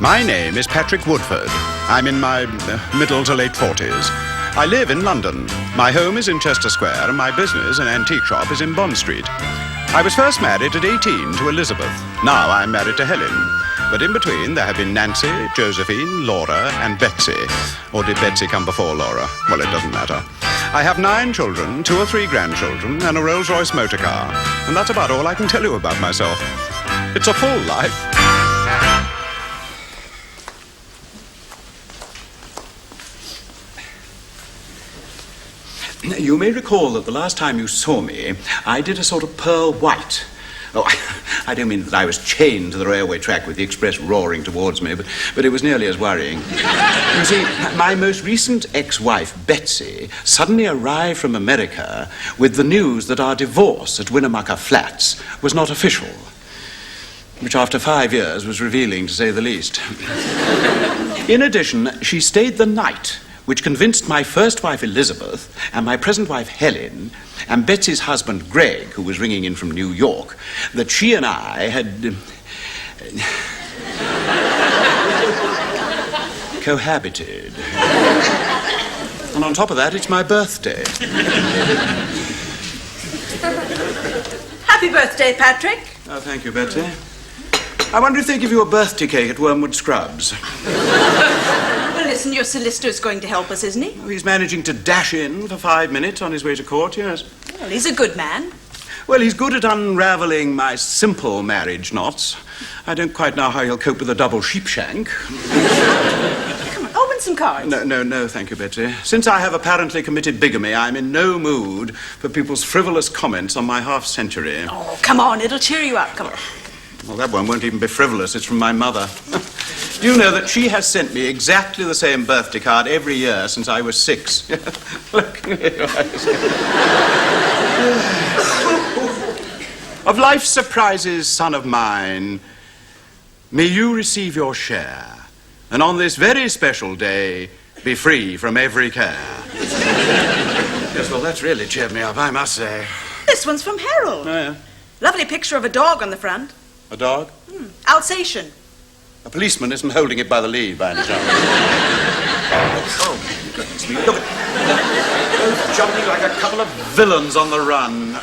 My name is Patrick Woodford. I'm in my middle to late 40s. I live in London. My home is in Chester Square, and my business, an antique shop, is in Bond Street. I was first married at 18 to Elizabeth. Now I'm married to Helen. But in between, there have been Nancy, Josephine, Laura, and Betsy. Or did Betsy come before Laura? Well, it doesn't matter. I have 9 children, 2 or 3 grandchildren, and a Rolls-Royce motor car. And that's about all I can tell you about myself. It's a full life. You may recall that the last time you saw me, I did a sort of pearl white. Oh, I don't mean that I was chained to the railway track with the express roaring towards me, but it was nearly as worrying. You see, my most recent ex-wife, Betsy, suddenly arrived from America with the news that our divorce at Winnemucca Flats was not official, which after 5 years was revealing, to say the least. In addition, she stayed the night, which convinced my first wife, Elizabeth, and my present wife, Helen, and Betsy's husband, Greg, who was ringing in from New York, that she and I had cohabited. And on top of that, it's my birthday. Happy birthday, Patrick. Oh, thank you, Betsy. I wonder if they give you a birthday cake at Wormwood Scrubs. Well, listen, your solicitor's going to help us, isn't he? Oh, he's managing to dash in for 5 minutes on his way to court, yes. Well, he's a good man. Well, he's good at unravelling my simple marriage knots. I don't quite know how he'll cope with a double sheepshank. Come on, open some cards. No, thank you, Betsy. Since I have apparently committed bigamy, I'm in no mood for people's frivolous comments on my half-century. Oh, come on, it'll cheer you up. Come on. Well, that one won't even be frivolous. It's from my mother. Do you know that she has sent me exactly the same birthday card every year since I was 6? Look. Of life's surprises, son of mine, may you receive your share, and on this very special day, be free from every care. Yes, well, that's really cheered me up, I must say. This one's from Harold. Oh, yeah. Lovely picture of a dog on the front. A dog? Alsatian. A policeman isn't holding it by the lead, by any chance. Oh, goodness me. Look at both jumping like a couple of villains on the run.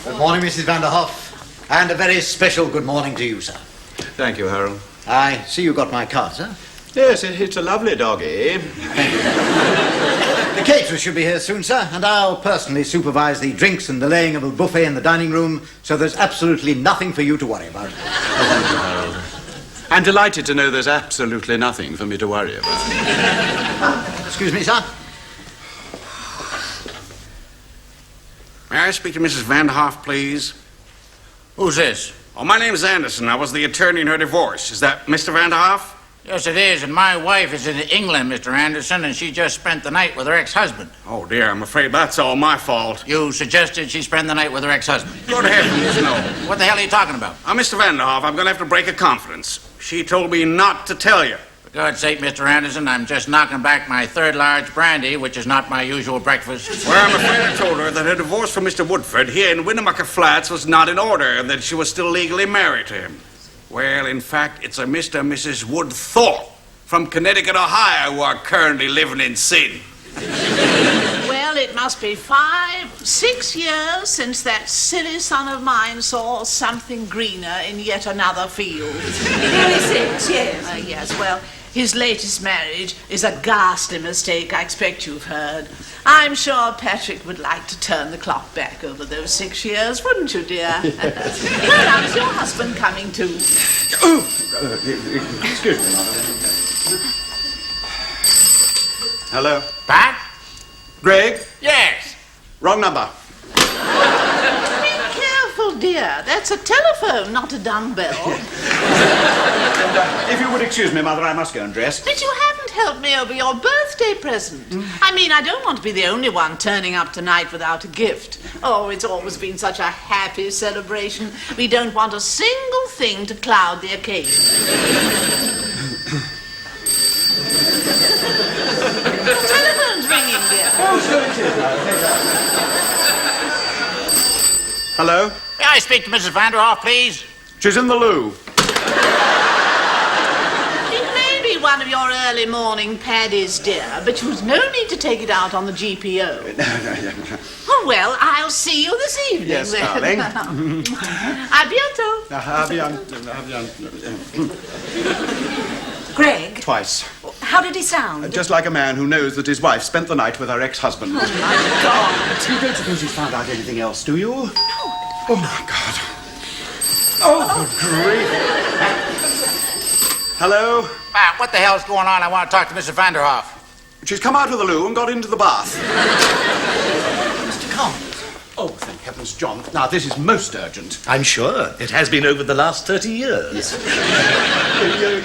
Good morning, Mrs. Vanderhoff. And a very special good morning to you, sir. Thank you, Harold. I see you got my card, sir. Yes, it's a lovely doggy. Thank you. The caterers should be here soon, sir, and I'll personally supervise the drinks and the laying of a buffet in the dining room, so there's absolutely nothing for you to worry about. Thank you, Harold. I'm delighted to know there's absolutely nothing for me to worry about. Excuse me, sir. May I speak to Mrs. Vanderhoff, please? Who's this? Oh, my name's Anderson. I was the attorney in her divorce. Is that Mr. Vanderhoff? Yes, it is, and my wife is in England, Mr. Anderson, and she just spent the night with her ex-husband. Oh, dear, I'm afraid that's all my fault. You suggested she spend the night with her ex-husband. Good heavens, no. What the hell are you talking about? Mr. Vanderhoff, I'm going to have to break a confidence. She told me not to tell you. For God's sake, Mr. Anderson, I'm just knocking back my 3rd large brandy, which is not my usual breakfast. Well, I'm afraid I told her that her divorce from Mr. Woodford here in Winnemucca Flats was not in order and that she was still legally married to him. Well, in fact, it's a Mr. and Mrs. Woodthorpe from Connecticut, Ohio, who are currently living in sin. Well, it must be 5, 6 years since that silly son of mine saw something greener in yet another field. Nearly 6, yes. Yes, well, his latest marriage is a ghastly mistake, I expect you've heard. I'm sure Patrick would like to turn the clock back over those 6 years, wouldn't you, dear? Well, how's your husband coming to? Excuse me, Mother. Hello? Pat? Greg? Yes. Wrong number. Be careful, dear. That's a telephone, not a dumbbell. If you would excuse me, Mother, I must go and dress. But you haven't helped me over your birthday present. I mean, I don't want to be the only one turning up tonight without a gift. Oh, it's always been such a happy celebration. We don't want a single thing to cloud the occasion. The telephone's ringing, dear. Oh, so it is. I'll take that. Hello? May I speak to Mrs. Vanderhoff, please? She's in the loo. It may of your early morning paddies, dear, but you've no need to take it out on the GPO. Oh, well, I'll see you this evening. Yes, then. darling. A bientôt. Greg, Twice. how did he sound? Just like a man who knows that his wife spent the night with her ex-husband. My God. You don't suppose he's found out anything else, do you? No. Oh, my God. Oh, good grief. Hello? What the hell's going on? I want to talk to Mrs. Vanderhoff. She's come out of the loo and got into the bath. Mr. Collins. Oh, thank heavens, John. Now, this is most urgent. I'm sure. It has been over the last 30 years.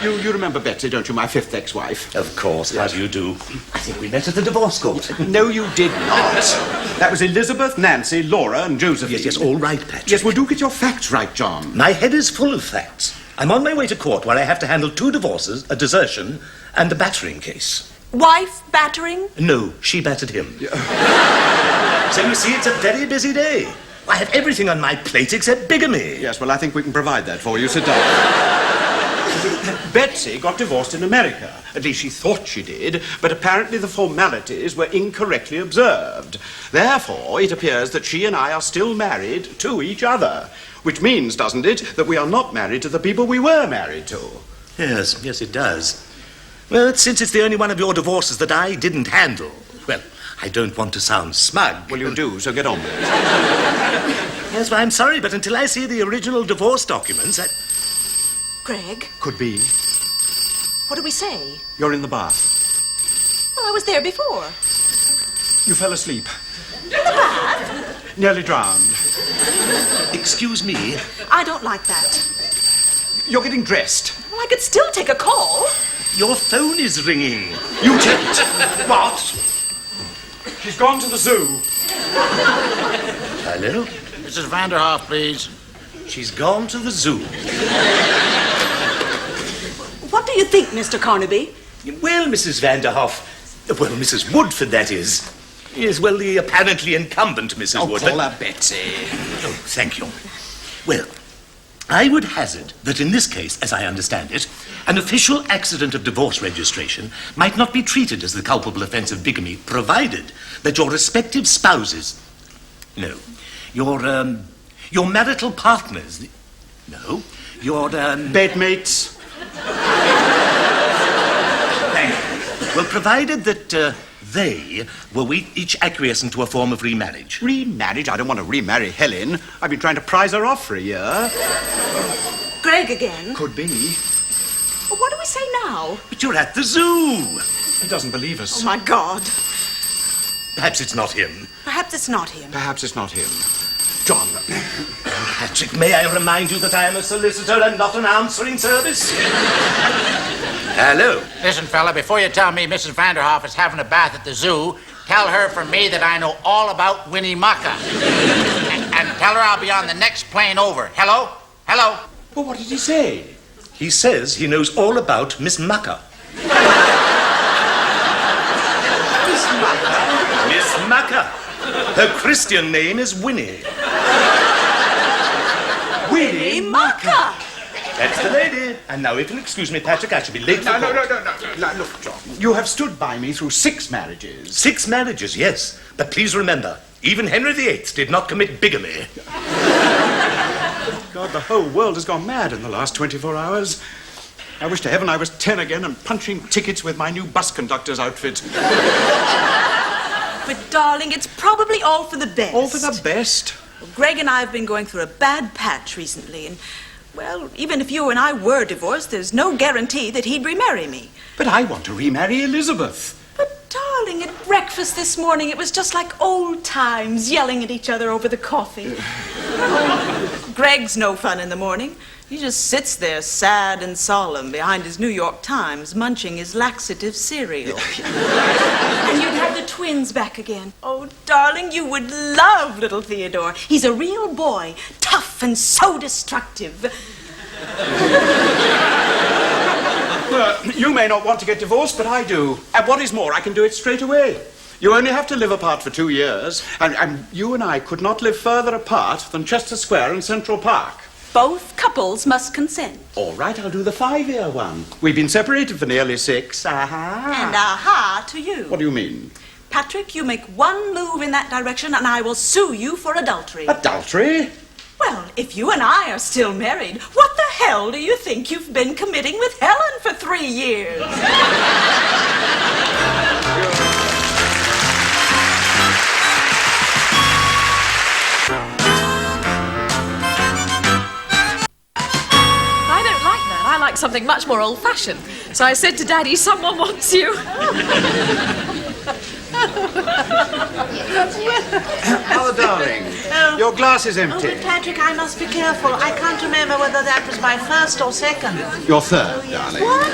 You remember Betsy, don't you, my fifth ex-wife? Of course. How do you do? I think we met at the divorce court. No, you did not. That was Elizabeth, Nancy, Laura, and Josephine. Yes, all right, Patrick. Yes, well, do get your facts right, John. My head is full of facts. I'm on my way to court where I have to handle 2 divorces, a desertion, and a battering case. Wife battering? No, she battered him. So you see, it's a very busy day. I have everything on my plate except bigamy. Yes, well, I think we can provide that for you. Sit down. Betsy got divorced in America. At least she thought she did, but apparently the formalities were incorrectly observed. Therefore, it appears that she and I are still married to each other. Which means, doesn't it, that we are not married to the people we were married to? Yes, it does. Well, since it's the only one of your divorces that I didn't handle, well, I don't want to sound smug. Well, you do, so get on with it. Yes, well, I'm sorry, but until I see the original divorce documents, Greg, Could be. what do we say? You're in the bath. Well, I was there before. You fell asleep. In the bath? Nearly drowned. Excuse me. I don't like that. You're getting dressed. Well, I could still take a call. Your phone is ringing. You take it. What? She's gone to the zoo. Hello? Mrs. Vanderhoff, please. She's gone to the zoo. What do you think, Mr. Carnaby? Well, Mrs. Vanderhoff. Well, Mrs. Woodford, that is. Yes, well, the apparently incumbent Mrs. Woodford. Call her Betsy. Oh, thank you. Well, I would hazard that in this case, as I understand it, an official accident of divorce registration might not be treated as the culpable offence of bigamy, provided that your respective spouses... No. Your marital partners... No. Your, Bedmates. Thank you. Well, provided that, they were each acquiescent to a form of remarriage. Remarriage? I don't want to remarry Helen. I've been trying to prize her off for a year. Greg again? Could be. Well, what do we say now? But you're at the zoo. He doesn't believe us. Oh, my God. Perhaps it's not him. Perhaps it's not him. Perhaps it's not him. John. Patrick, may I remind you that I am a solicitor and not an answering service? Hello. Listen, fella, before you tell me Mrs. Vanderhoff is having a bath at the zoo, tell her from me that I know all about Winnie Maka. and tell her I'll be on the next plane over. Hello? Hello? Well, what did he say? He says he knows all about Miss Maka. Miss Maka? Miss Maka. Her Christian name is Winnie. Winnie Maka. That's the lady. And now, if you'll excuse me, Patrick, I shall be late for court. No, look, John. You have stood by me through 6 marriages. 6 marriages, yes. But please remember, even Henry VIII did not commit bigamy. God, the whole world has gone mad in the last 24 hours. I wish to heaven I was 10 again and punching tickets with my new bus conductor's outfit. But, darling, it's probably all for the best. All for the best. Well, Greg and I have been going through a bad patch recently, and, well, even if you and I were divorced, there's no guarantee that he'd remarry me. But I want to remarry Elizabeth. But, darling, at breakfast this morning, it was just like old times, yelling at each other over the coffee. Greg's no fun in the morning. He just sits there sad and solemn behind his New York Times, munching his laxative cereal. And you'd have the twins back again. Oh, darling, you would love little Theodore. He's a real boy, tough and so destructive. Well, you may not want to get divorced, but I do. And what is more, I can do it straight away. You only have to live apart for 2 years, and you and I could not live further apart than Chester Square and Central Park. Both couples must consent. All right, I'll do the 5-year one. We've been separated for nearly 6. Aha. And aha to you. What do you mean? Patrick, you make one move in that direction and I will sue you for adultery. Adultery? Well, if you and I are still married, what the hell do you think you've been committing with Helen for 3 years? I like something much more old-fashioned. So I said to Daddy, someone wants you. Oh, darling, your glass is empty. Oh, but Patrick, I must be careful. I can't remember whether that was my first or second. Your third, darling. What?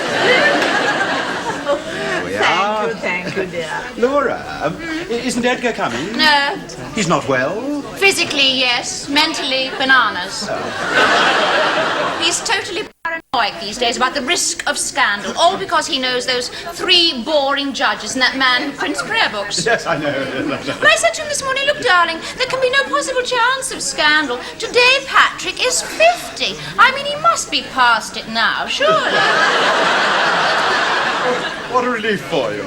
There we are. Thank you, dear. Laura, isn't Edgar coming? No. He's not well? Physically, yes. Mentally, bananas. He's totally paranoid these days about the risk of scandal, all because he knows those 3 boring judges and that man who prints prayer books. Yes, I know. But I said to him this morning, look, darling, there can be no possible chance of scandal. Today, Patrick is 50. I mean, he must be past it now, surely. What a relief for you.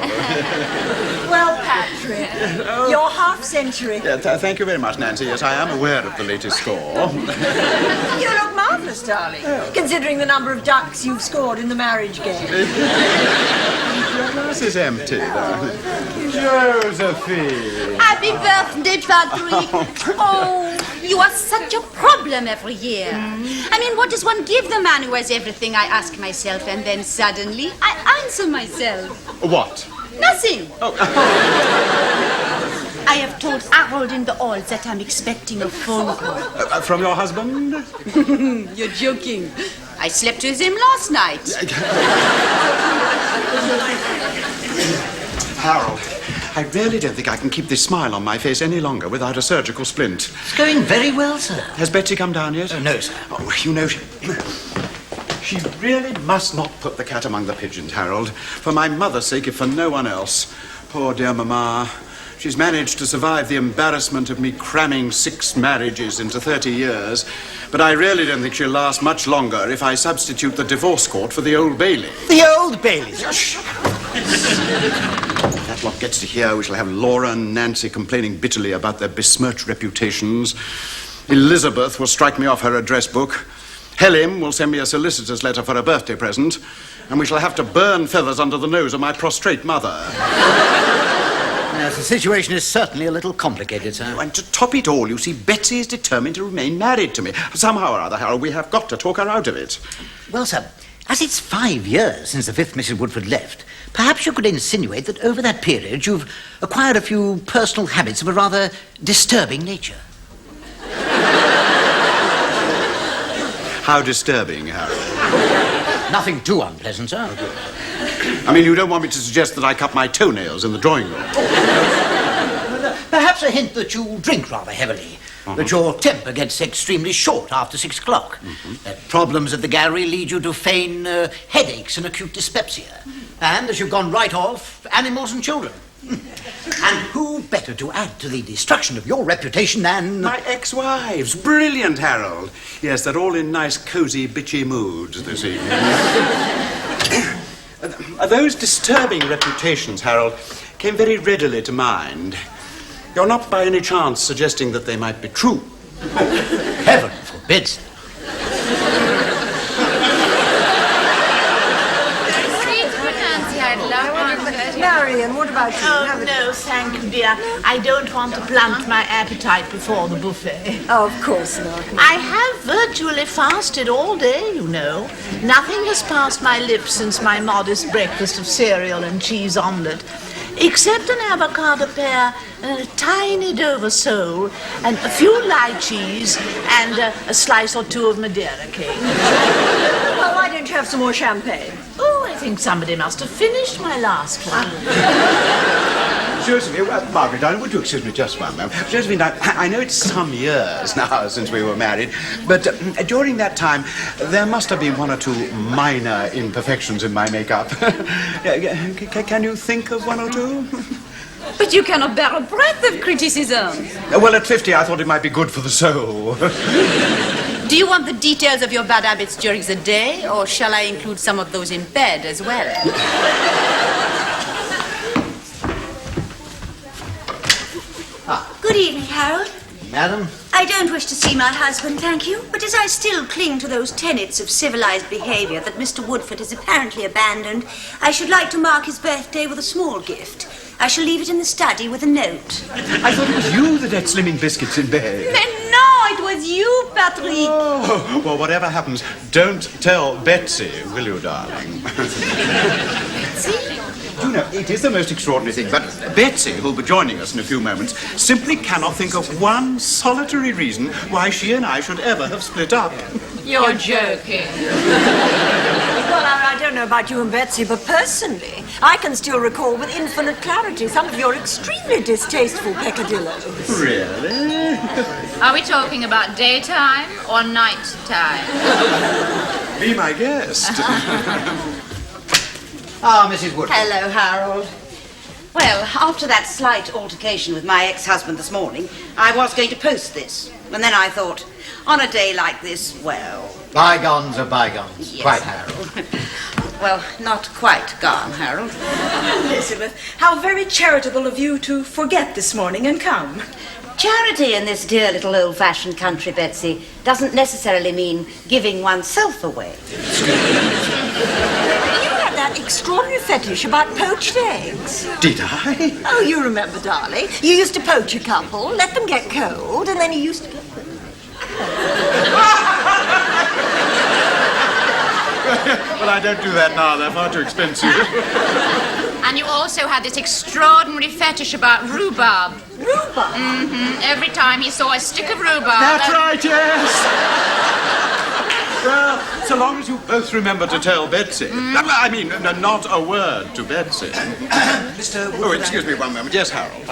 Well, Patrick, your half-century. Yeah, thank you very much, Nancy. Yes, I am aware of the latest score. You look marvellous, darling, considering the number of ducks you've scored in the marriage game. Your glass is empty, darling. Josephine. Happy birthday, Patrick. Oh, you are such a problem every year. I mean, what does one give the man who has everything, I ask myself, and then suddenly I answer myself. What? Nothing. Oh. I have told Harold in the hall that I'm expecting a phone call. From your husband? You're joking. I slept with him last night. Harold, I really don't think I can keep this smile on my face any longer without a surgical splint. It's going very well, sir. Has Betsy come down yet? No, sir. Oh, you know, she really must not put the cat among the pigeons, Harold. For my mother's sake, if for no one else. Poor dear Mamma. She's managed to survive the embarrassment of me cramming 6 marriages into 30 years. But I really don't think she'll last much longer if I substitute the divorce court for the Old Bailey. The Old Bailey. Shh. If that lot gets to hear, we shall have Laura and Nancy complaining bitterly about their besmirched reputations. Elizabeth will strike me off her address book. Helen will send me a solicitor's letter for a birthday present. And we shall have to burn feathers under the nose of my prostrate mother. Yes, the situation is certainly a little complicated, sir. And to top it all, you see, Betsy is determined to remain married to me. Somehow or other, Harold, we have got to talk her out of it. Well, sir, as it's 5 years since the 5th Mrs. Woodford left, perhaps you could insinuate that over that period you've acquired a few personal habits of a rather disturbing nature. How disturbing, Harold. Nothing too unpleasant, sir. I mean, you don't want me to suggest that I cut my toenails in the drawing room. Perhaps a hint that you drink rather heavily. That your temper gets extremely short after 6 o'clock. That problems at the gallery lead you to feign headaches and acute dyspepsia. And, as you've gone right off, animals and children. And who better to add to the destruction of your reputation than... My ex-wives. Brilliant, Harold. Yes, they're all in nice, cosy, bitchy moods this evening. Those disturbing reputations, Harold, came very readily to mind. You're not by any chance suggesting that they might be true. Heaven forbid, sir. Marion, what about you? Oh, no, thank you, dear. I don't want to blunt my appetite before the buffet. Oh, of course not. I have virtually fasted all day, you know. Nothing has passed my lips since my modest breakfast of cereal and cheese omelette, except an avocado pear, a tiny Dover sole, and a few lychees, and a slice or 2 of Madeira cake. Well, why don't you have some more champagne? Oh, I think somebody must have finished my last one. Josephine, Margaret, darling, would you excuse me just one moment? Josephine, I know it's some years now since we were married, but during that time, there must have been 1 or 2 minor imperfections in my makeup. Can you think of 1 or 2? But you cannot bear a breath of criticism. Well, at 50, I thought it might be good for the soul. Do you want the details of your bad habits during the day, or shall I include some of those in bed as well? Good evening, Harold. Madam? I don't wish to see my husband, thank you, but as I still cling to those tenets of civilized behavior that Mr. Woodford has apparently abandoned, I should like to mark his birthday with a small gift. I shall leave it in the study with a note. I thought it was you that had slimming biscuits in bed. No, it was you, Patrick. Oh, well, whatever happens, don't tell Betsy, will you, darling? See? You know, it is the most extraordinary thing, but Betsy, who'll be joining us in a few moments, simply cannot think of one solitary reason why she and I should ever have split up. You're joking. Well, I don't know about you and Betsy, but personally, I can still recall with infinite clarity some of your extremely distasteful peccadillos. Really? Are we talking about daytime or nighttime? Be my guest. Mrs. Woodford. Hello, Harold. Well, after that slight altercation with my ex-husband this morning, I was going to post this. And then I thought, on a day like this, well... Bygones are bygones. Yes. Quite, Harold. Well, not quite gone, Harold. Elizabeth, how very charitable of you to forget this morning and come. Charity in this dear little old-fashioned country, Betsy, doesn't necessarily mean giving oneself away. That extraordinary fetish about poached eggs. Did I? Oh, you remember, darling. You used to poach a couple, let them get cold, and then you used to get them. Well, I don't do that now. They're far too expensive. And you also had this extraordinary fetish about rhubarb. Rhubarb? Mm-hmm. Every time he saw a stick of rhubarb... That's right, yes. Well, so long as you both remember to tell Betsy. I mean, not a word to Betsy. Mr. Woodford. Oh, excuse me one moment. Yes, Harold.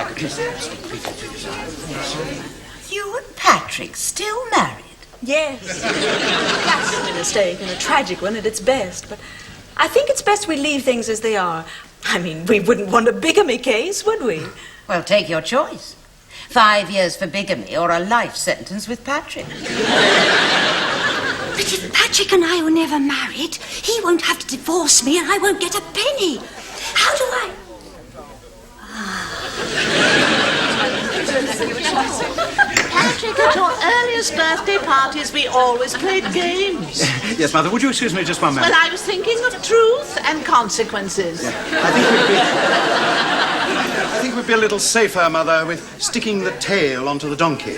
You and Patrick still married? Yes. That's a mistake and a tragic one at its best, but I think it's best we leave things as they are. I mean, we wouldn't want a bigamy case, would we? Well, take your choice. 5 years for bigamy or a life sentence with Patrick. But if Patrick and I were never married, he won't have to divorce me and I won't get a penny. How do I... Patrick, at your earliest birthday parties, we always played games. Yes, Mother, would you excuse me just one moment? Well, I was thinking of truth and consequences. I think we'd be a little safer, Mother, with sticking the tail onto the donkey.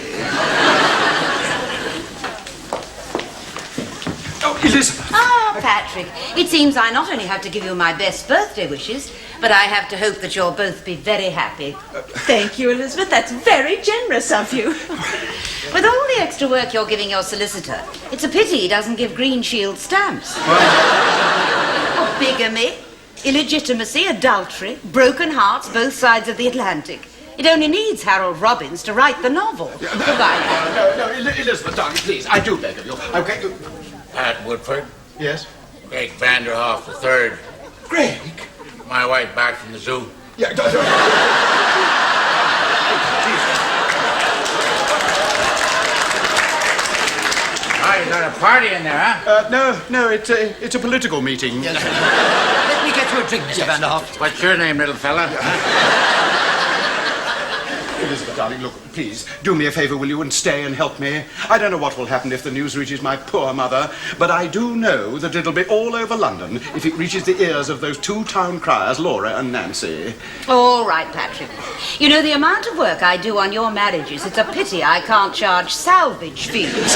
Oh, Elizabeth! Ah, Patrick, it seems I not only have to give you my best birthday wishes, but I have to hope that you'll both be very happy. Thank you, Elizabeth. That's very generous of you. With all the extra work you're giving your solicitor, it's a pity he doesn't give Green Shield stamps. Oh, bigamy, illegitimacy, adultery, broken hearts, both sides of the Atlantic. It only needs Harold Robbins to write the novel. Goodbye. No, Elizabeth, darling, please, I do beg of you. Okay. Pat Woodford. Yes? Greg Vanderhoff III. Greg? My wife back from the zoo. Yeah, Oh, you got a party in there, huh? No, it's a political meeting. Yes. Let me get you a drink, Mr. Vanderhoff. What's your name, little fella? Elizabeth, darling, look, please, do me a favor, will you, and stay and help me? I don't know what will happen if the news reaches my poor mother, but I do know that it'll be all over London if it reaches the ears of those two town criers, Laura and Nancy. All right, Patrick. You know, the amount of work I do on your marriages, it's a pity I can't charge salvage fees.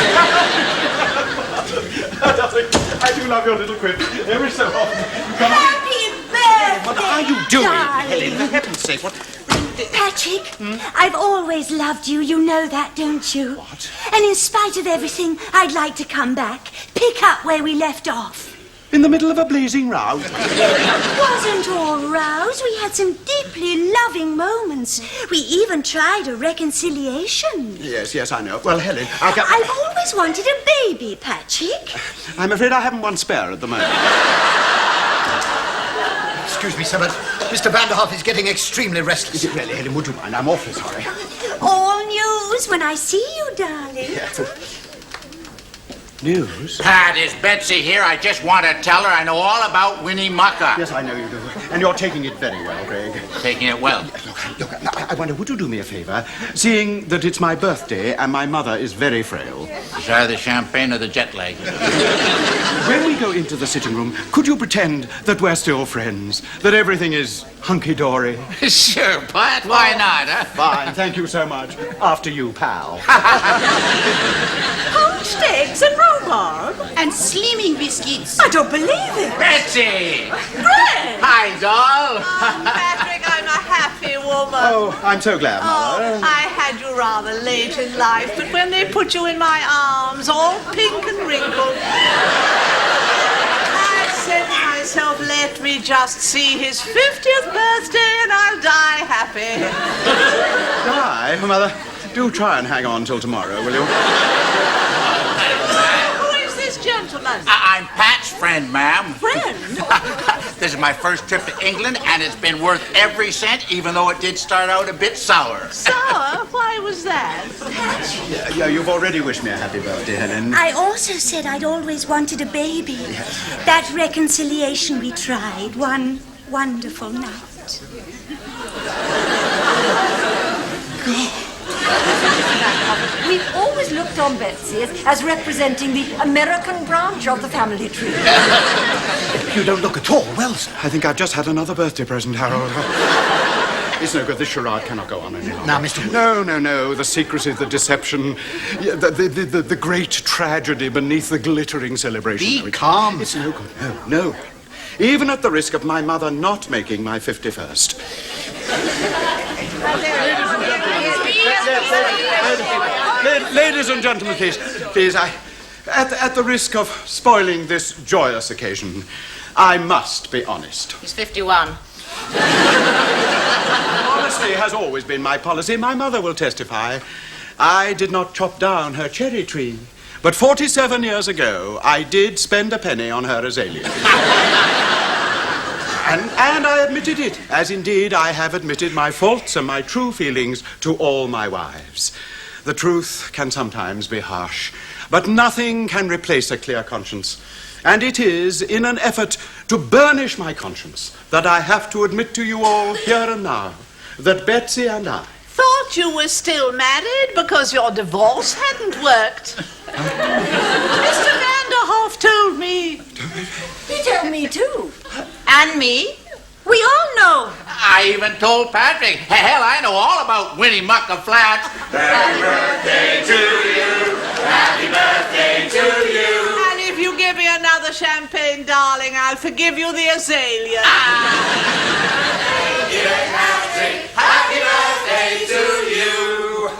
Darling, I do love your little quip. Every so often. Come on. Happy birthday, What are you doing, darling. Helen? For heaven's sake, what... Patrick, I've always loved you. You know that, don't you? What? And in spite of everything, I'd like to come back, pick up where we left off. In the middle of a blazing row? It wasn't all rows. We had some deeply loving moments. We even tried a reconciliation. Yes, I know. Well, Helen, I've always wanted a baby, Patrick. I'm afraid I haven't one spare at the moment. Excuse me, sir, but Mr. Vanderhoff is getting extremely restless. Is it really, Helen? Would you mind? I'm awfully sorry. All news when I see you, darling. Yeah. news? Pat, is Betsy here? I just want to tell her I know all about Winnie Mucker. Yes, I know you do. And you're taking it very well, Greg. Taking it well. Look, I wonder, would you do me a favor? Seeing that it's my birthday and my mother is very frail. Is that the champagne or the jet lag? When we go into the sitting room, could you pretend that we're still friends? That everything is hunky-dory? Sure, Pat. Why not, huh? Fine, thank you so much. After you, pal. Poached eggs and rhubarb. And slimming biscuits. I don't believe it. Betsy! Greg! Hi, doll. Patrick, I'm a happy woman. Oh, I'm so glad, Mother. I had you rather late in life, but when they put you in my arms, all pink and wrinkled, I said to myself, let me just see his 50th birthday and I'll die happy. Hi, Mother. Do try and hang on till tomorrow, will you? Who is this gentleman? I'm Pat's friend, ma'am. Friend? This is my first trip to England, and it's been worth every cent, even though it did start out a bit sour. Sour? Why was that? Yeah, you've already wished me a happy birthday, Helen. I also said I'd always wanted a baby. That reconciliation we tried one wonderful night. We've always looked on Betsy as representing the American branch of the family tree. You don't look at all well, sir. I think I've just had another birthday present, Harold. It's no good. This charade cannot go on any longer. Now, Mr. Wood. No. The secrecy, the deception, the great tragedy beneath the glittering celebration. Be calm. It's no good. No. Even at the risk of my mother not making my 51st. Ladies and gentlemen, please, at the risk of spoiling this joyous occasion, I must be honest. He's 51. Honesty has always been my policy. My mother will testify. I did not chop down her cherry tree, but 47 years ago, I did spend a penny on her azalea. And I admitted it, as indeed I have admitted my faults and my true feelings to all my wives. The truth can sometimes be harsh, but nothing can replace a clear conscience. And it is in an effort to burnish my conscience that I have to admit to you all here and now that Betsy and I... Thought you were still married because your divorce hadn't worked. Mr. Vanderhoff told me. He told me too. And me? We all know. I even told Patrick. Hell, I know all about Winnie Mucker Flats. Happy birthday to you. Happy birthday to you. And if you give me another champagne, darling, I'll forgive you the azalea. Happy birthday to you.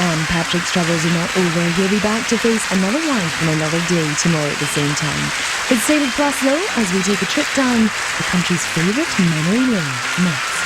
And Patrick's troubles are not over. He'll be back to face another life and another day tomorrow at the same time. It's David Plus Low as we take a trip down the country's favourite memory lane next.